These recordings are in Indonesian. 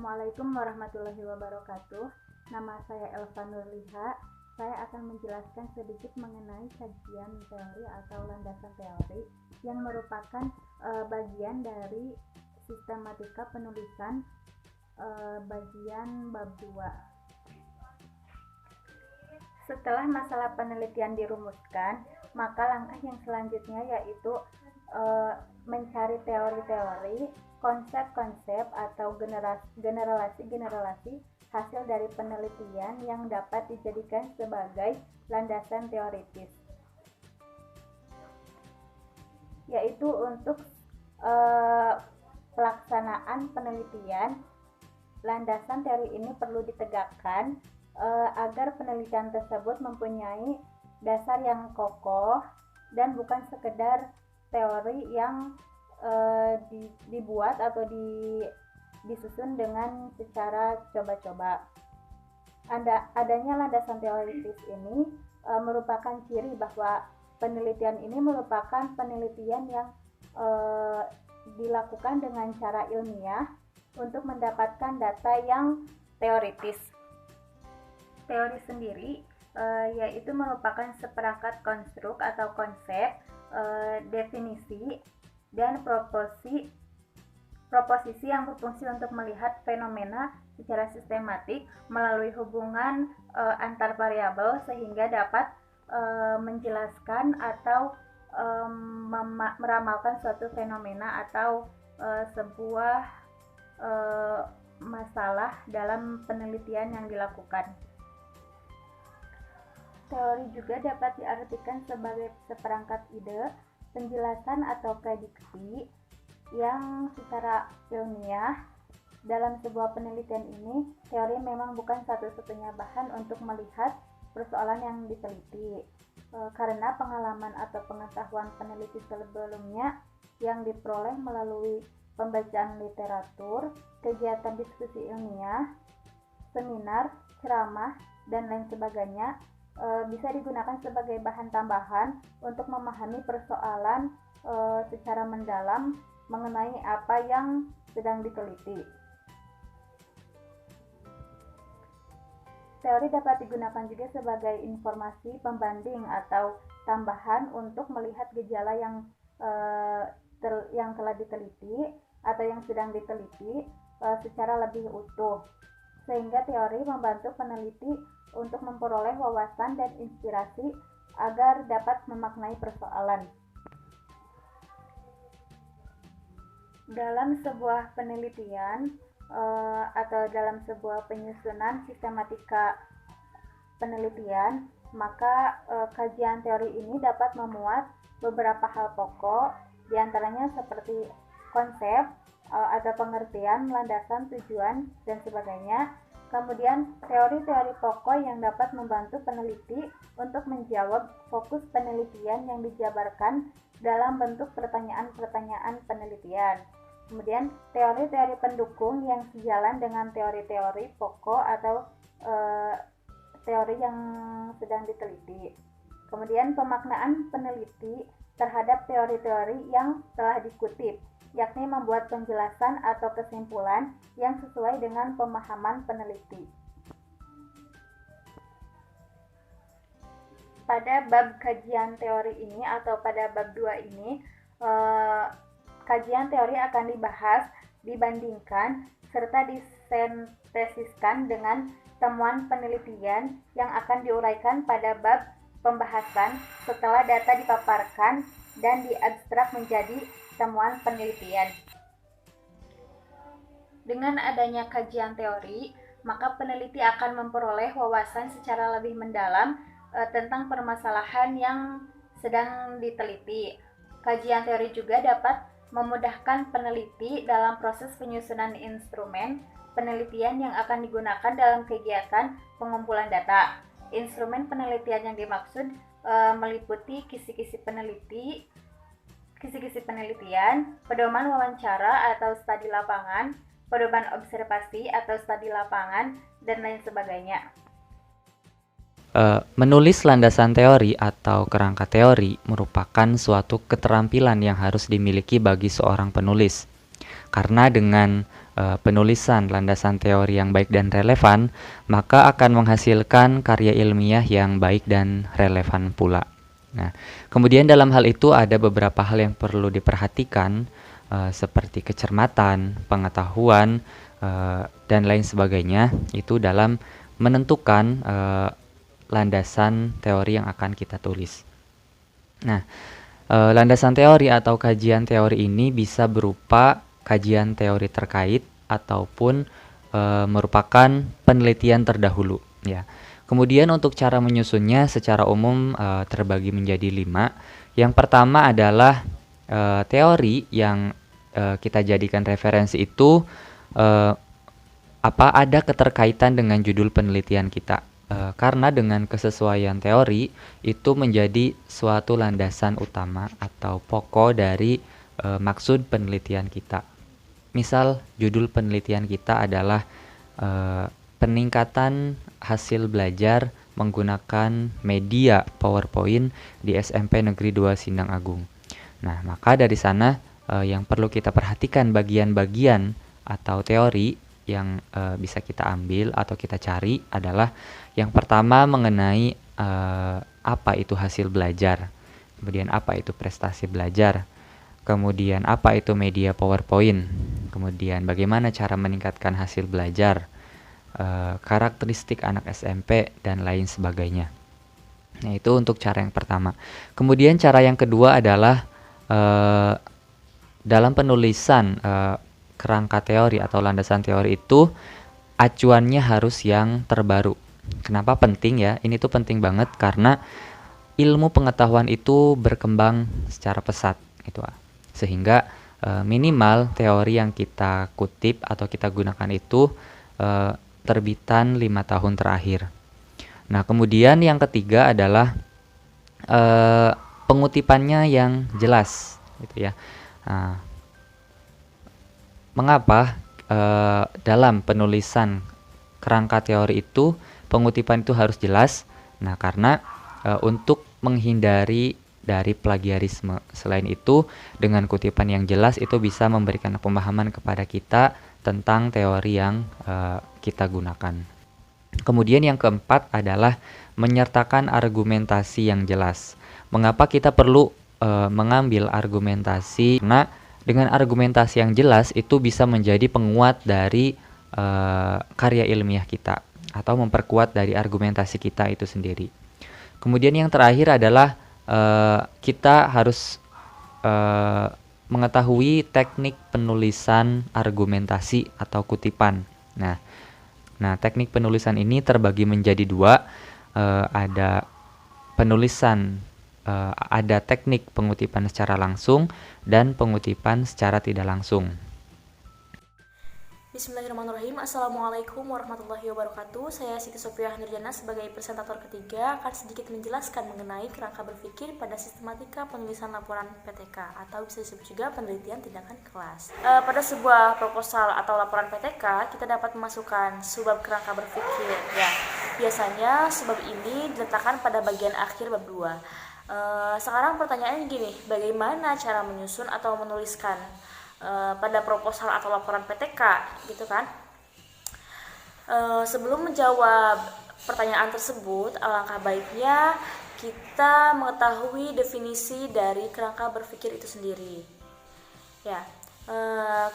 Assalamualaikum warahmatullahi wabarakatuh. Nama saya Elva Nurliha. Saya akan menjelaskan sedikit mengenai kajian teori atau landasan teori yang merupakan bagian dari sistematika penulisan bagian bab 2. Setelah masalah penelitian dirumuskan, maka langkah yang selanjutnya yaitu mencari teori-teori, konsep-konsep atau generasi-generasi hasil dari penelitian yang dapat dijadikan sebagai landasan teoritis. Yaitu untuk pelaksanaan penelitian, landasan teori ini perlu ditegakkan agar penelitian tersebut mempunyai dasar yang kokoh dan bukan sekedar teori yang dibuat atau disusun dengan secara coba-coba. Adanya landasan teoritis ini merupakan ciri bahwa penelitian ini merupakan penelitian yang dilakukan dengan cara ilmiah untuk mendapatkan data yang teoritis. Teori sendiri yaitu merupakan seperangkat konstruk atau konsep, definisi, dan proposisi yang berfungsi untuk melihat fenomena secara sistematik melalui hubungan antar variabel sehingga dapat menjelaskan atau meramalkan suatu fenomena atau sebuah masalah dalam penelitian yang dilakukan. Teori juga dapat diartikan sebagai seperangkat ide, penjelasan atau prediksi yang secara ilmiah. Dalam sebuah penelitian ini, teori memang bukan satu-satunya bahan untuk melihat persoalan yang diteliti, karena pengalaman atau pengetahuan peneliti sebelumnya yang diperoleh melalui pembacaan literatur, kegiatan diskusi ilmiah, seminar, ceramah, dan lain sebagainya bisa digunakan sebagai bahan tambahan untuk memahami persoalan secara mendalam mengenai apa yang sedang diteliti. Teori dapat digunakan juga sebagai informasi pembanding atau tambahan untuk melihat gejala yang telah diteliti atau yang sedang diteliti secara lebih utuh. Sehingga teori membantu peneliti untuk memperoleh wawasan dan inspirasi agar dapat memaknai persoalan. Dalam sebuah penelitian atau dalam sebuah penyusunan sistematika penelitian, maka kajian teori ini dapat memuat beberapa hal pokok, diantaranya seperti konsep atau pengertian, landasan, tujuan, dan sebagainya. Kemudian teori-teori pokok yang dapat membantu peneliti untuk menjawab fokus penelitian yang dijabarkan dalam bentuk pertanyaan-pertanyaan penelitian. Kemudian teori-teori pendukung yang sejalan dengan teori-teori pokok atau teori yang sedang diteliti. Kemudian pemaknaan peneliti terhadap teori-teori yang telah dikutip, yakni membuat penjelasan atau kesimpulan yang sesuai dengan pemahaman peneliti. Pada bab kajian teori ini atau pada bab 2 ini, kajian teori akan dibahas, dibandingkan, serta disintesiskan dengan temuan penelitian yang akan diuraikan pada bab pembahasan setelah data dipaparkan dan diabstrak menjadi temuan penelitian. Dengan adanya kajian teori, maka peneliti akan memperoleh wawasan secara lebih mendalam tentang permasalahan yang sedang diteliti. Kajian teori juga dapat memudahkan peneliti dalam proses penyusunan instrumen penelitian yang akan digunakan dalam kegiatan pengumpulan data. Instrumen penelitian yang dimaksud meliputi kisi-kisi penelitian, pedoman wawancara atau studi lapangan, pedoman observasi atau studi lapangan, dan lain sebagainya. Menulis landasan teori atau kerangka teori merupakan suatu keterampilan yang harus dimiliki bagi seorang penulis. Karena dengan penulisan landasan teori yang baik dan relevan, maka akan menghasilkan karya ilmiah yang baik dan relevan pula. Nah, kemudian dalam hal itu ada beberapa hal yang perlu diperhatikan, seperti kecermatan, pengetahuan, dan lain sebagainya, itu dalam menentukan landasan teori yang akan kita tulis. Nah, landasan teori atau kajian teori ini bisa berupa kajian teori terkait ataupun merupakan penelitian terdahulu, ya. Kemudian untuk cara menyusunnya secara umum terbagi menjadi 5. Yang pertama adalah teori yang kita jadikan referensi itu ada keterkaitan dengan judul penelitian kita. Karena dengan kesesuaian teori itu menjadi suatu landasan utama atau pokok dari maksud penelitian kita. Misal judul penelitian kita adalah peningkatan hasil belajar menggunakan media PowerPoint di SMP Negeri 2 Sindang Agung. Nah, maka dari sana yang perlu kita perhatikan bagian-bagian atau teori yang bisa kita ambil atau kita cari adalah yang pertama mengenai apa itu hasil belajar, kemudian apa itu prestasi belajar, kemudian apa itu media PowerPoint, kemudian bagaimana cara meningkatkan hasil belajar, karakteristik anak SMP, dan lain sebagainya. Nah, itu untuk cara yang pertama. Kemudian cara yang kedua adalah dalam penulisan kerangka teori atau landasan teori itu acuannya harus yang terbaru. Kenapa penting ya? Ini tuh penting banget karena ilmu pengetahuan itu berkembang secara pesat gitu. Sehingga minimal teori yang kita kutip atau kita gunakan itu terbitan 5 tahun terakhir. Nah, kemudian yang ketiga adalah pengutipannya yang jelas gitu ya. Nah, mengapa dalam penulisan kerangka teori itu pengutipan itu harus jelas? Nah, karena untuk menghindari dari plagiarisme. Selain itu, dengan kutipan yang jelas itu bisa memberikan pemahaman kepada kita tentang teori yang kita gunakan. Kemudian yang keempat adalah menyertakan argumentasi yang jelas. Mengapa kita perlu mengambil argumentasi? Karena dengan argumentasi yang jelas itu bisa menjadi penguat dari karya ilmiah kita atau memperkuat dari argumentasi kita itu sendiri. Kemudian yang terakhir adalah kita harus mengetahui teknik penulisan argumentasi atau kutipan. Nah, teknik penulisan ini terbagi menjadi 2. Ada penulisan, ada teknik pengutipan secara langsung dan pengutipan secara tidak langsung. Bismillahirrahmanirrahim. Assalamualaikum warahmatullahi wabarakatuh. Saya Siti Sofiah Nurjana sebagai presentator ketiga akan sedikit menjelaskan mengenai kerangka berpikir pada sistematika penulisan laporan PTK atau bisa disebut juga penelitian tindakan kelas. Pada sebuah proposal atau laporan PTK kita dapat memasukkan subbab kerangka berpikir. Ya, biasanya subbab ini diletakkan pada bagian akhir bab 2. Sekarang pertanyaannya gini, bagaimana cara menyusun atau menuliskan pada proposal atau laporan PTK gitu kan. Sebelum menjawab pertanyaan tersebut, alangkah baiknya kita mengetahui definisi dari kerangka berpikir itu sendiri. Ya,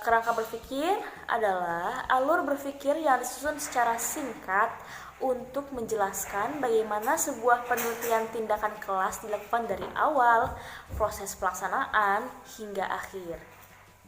kerangka berpikir adalah alur berpikir yang disusun secara singkat untuk menjelaskan bagaimana sebuah penelitian tindakan kelas dilakukan dari awal, proses pelaksanaan, hingga akhir.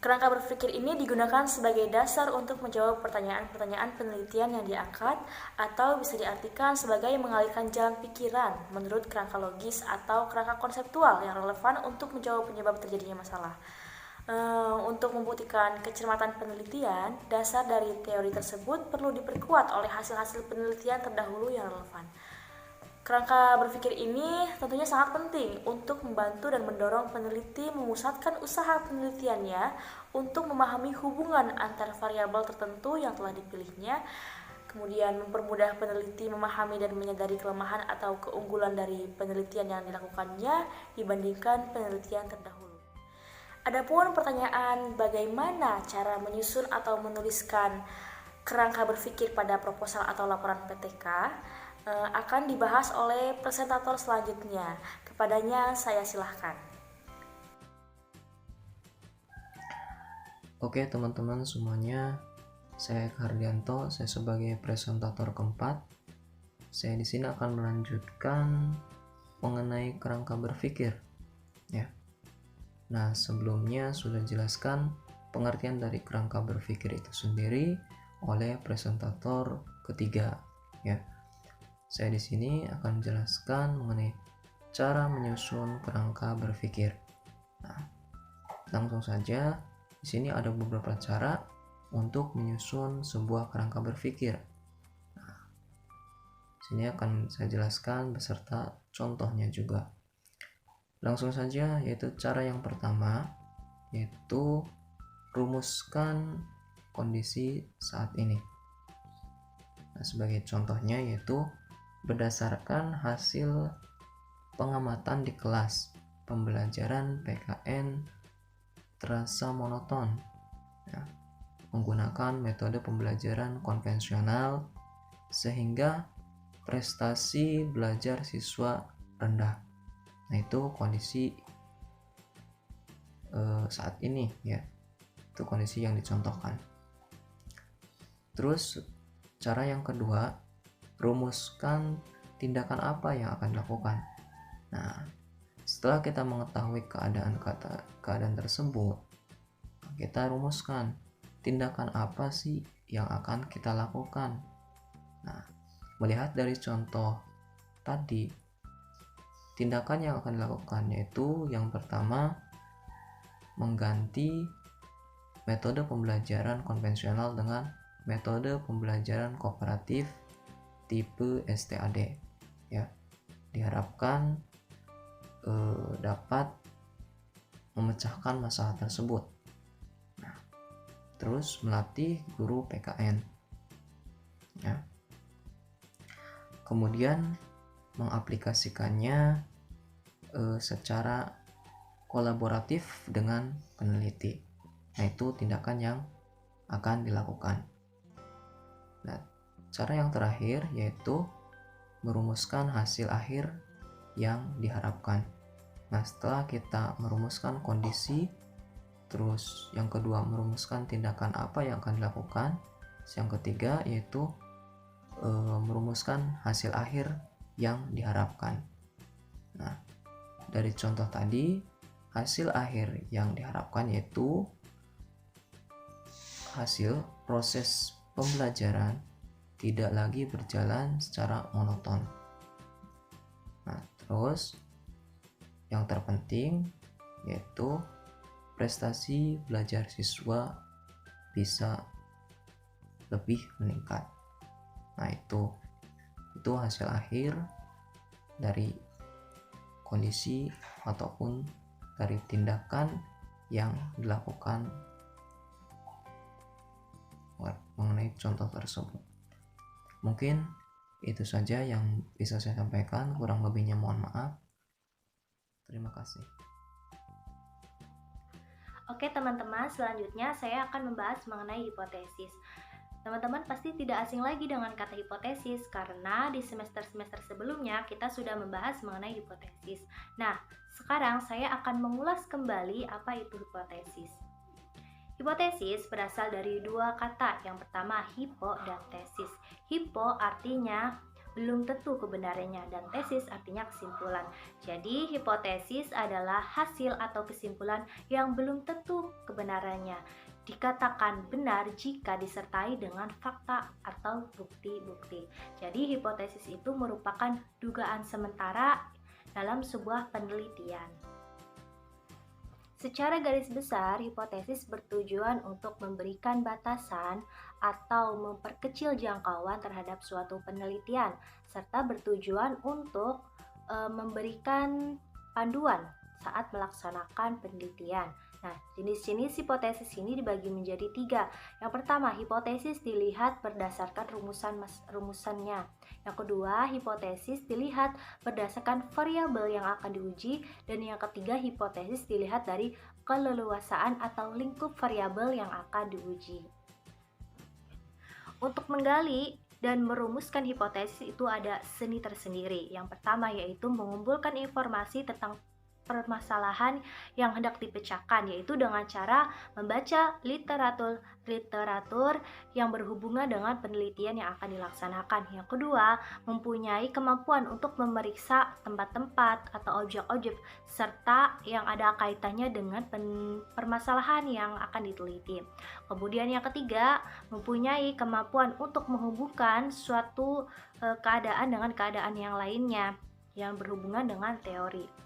Kerangka berpikir ini digunakan sebagai dasar untuk menjawab pertanyaan-pertanyaan penelitian yang diangkat atau bisa diartikan sebagai mengalirkan jalan pikiran menurut kerangka logis atau kerangka konseptual yang relevan untuk menjawab penyebab terjadinya masalah. Untuk membuktikan kecermatan penelitian, dasar dari teori tersebut perlu diperkuat oleh hasil-hasil penelitian terdahulu yang relevan. Kerangka berpikir ini tentunya sangat penting untuk membantu dan mendorong peneliti memusatkan usaha penelitiannya untuk memahami hubungan antar variabel tertentu yang telah dipilihnya, kemudian mempermudah peneliti memahami dan menyadari kelemahan atau keunggulan dari penelitian yang dilakukannya dibandingkan penelitian terdahulu. Adapun pertanyaan bagaimana cara menyusun atau menuliskan kerangka berpikir pada proposal atau laporan PTK akan dibahas oleh presentator selanjutnya. Kepadanya saya silahkan. Oke teman-teman semuanya, saya Hardianto, saya sebagai presentator keempat. Saya di sini akan melanjutkan mengenai kerangka berpikir, ya. Nah, sebelumnya sudah jelaskan pengertian dari kerangka berpikir itu sendiri oleh presentator ketiga, ya. Saya di sini akan menjelaskan mengenai cara menyusun kerangka berpikir. Nah, langsung saja, di sini ada beberapa cara untuk menyusun sebuah kerangka berpikir. Nah, sini akan saya jelaskan beserta contohnya juga. Langsung saja, yaitu cara yang pertama, yaitu rumuskan kondisi saat ini. Nah, sebagai contohnya yaitu berdasarkan hasil pengamatan di kelas, pembelajaran PKN terasa monoton. Ya, menggunakan metode pembelajaran konvensional sehingga prestasi belajar siswa rendah. Nah, itu kondisi saat ini, ya. Itu kondisi yang dicontohkan. Terus cara yang kedua, rumuskan tindakan apa yang akan dilakukan. Nah, setelah kita mengetahui keadaan tersebut, kita rumuskan tindakan apa sih yang akan kita lakukan. Nah, melihat dari contoh tadi, tindakan yang akan dilakukan yaitu yang pertama, mengganti metode pembelajaran konvensional dengan metode pembelajaran kooperatif tipe STAD, ya. Diharapkan dapat memecahkan masalah tersebut. Nah, terus melatih guru PKN, ya. Kemudian mengaplikasikannya secara kolaboratif dengan peneliti. Nah, itu tindakan yang akan dilakukan. Nah, cara yang terakhir yaitu merumuskan hasil akhir yang diharapkan. Nah, setelah kita merumuskan kondisi, terus yang kedua merumuskan tindakan apa yang akan dilakukan, yang ketiga yaitu merumuskan hasil akhir yang diharapkan. Nah, dari contoh tadi, hasil akhir yang diharapkan yaitu hasil proses pembelajaran tidak lagi berjalan secara monoton. Nah, terus yang terpenting yaitu prestasi belajar siswa bisa lebih meningkat. Nah, itu hasil akhir dari kondisi ataupun dari tindakan yang dilakukan mengenai contoh tersebut. Mungkin itu saja yang bisa saya sampaikan, kurang lebihnya mohon maaf. Terima kasih. Oke teman-teman, selanjutnya saya akan membahas mengenai hipotesis. Teman-teman pasti tidak asing lagi dengan kata hipotesis karena di semester-semester sebelumnya kita sudah membahas mengenai hipotesis. Nah, sekarang saya akan mengulas kembali apa itu hipotesis. Hipotesis berasal dari dua kata, yang pertama hipo dan tesis. Hipo artinya belum tentu kebenarannya dan tesis artinya kesimpulan. Jadi hipotesis adalah hasil atau kesimpulan yang belum tentu kebenarannya. Dikatakan benar jika disertai dengan fakta atau bukti-bukti. Jadi hipotesis itu merupakan dugaan sementara dalam sebuah penelitian. Secara garis besar, hipotesis bertujuan untuk memberikan batasan atau memperkecil jangkauan terhadap suatu penelitian, serta bertujuan untuk memberikan panduan saat melaksanakan penelitian. Nah, jenis-jenis hipotesis ini dibagi menjadi 3. Yang pertama, hipotesis dilihat berdasarkan rumusannya. Yang kedua, hipotesis dilihat berdasarkan variabel yang akan diuji. Dan yang ketiga, hipotesis dilihat dari keleluasaan atau lingkup variabel yang akan diuji. Untuk menggali dan merumuskan hipotesis itu ada seni tersendiri. Yang pertama yaitu mengumpulkan informasi tentang permasalahan yang hendak dipecahkan, yaitu dengan cara membaca literatur yang berhubungan dengan penelitian yang akan dilaksanakan. Yang kedua, mempunyai kemampuan untuk memeriksa tempat-tempat atau objek-objek serta yang ada kaitannya dengan permasalahan yang akan diteliti. Kemudian yang ketiga, mempunyai kemampuan untuk menghubungkan suatu keadaan dengan keadaan yang lainnya yang berhubungan dengan teori.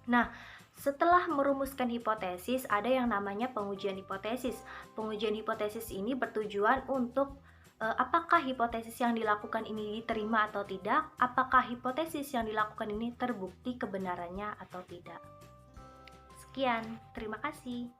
Nah, setelah merumuskan hipotesis, ada yang namanya pengujian hipotesis. Pengujian hipotesis ini bertujuan untuk apakah hipotesis yang dilakukan ini diterima atau tidak, apakah hipotesis yang dilakukan ini terbukti kebenarannya atau tidak. Sekian, terima kasih.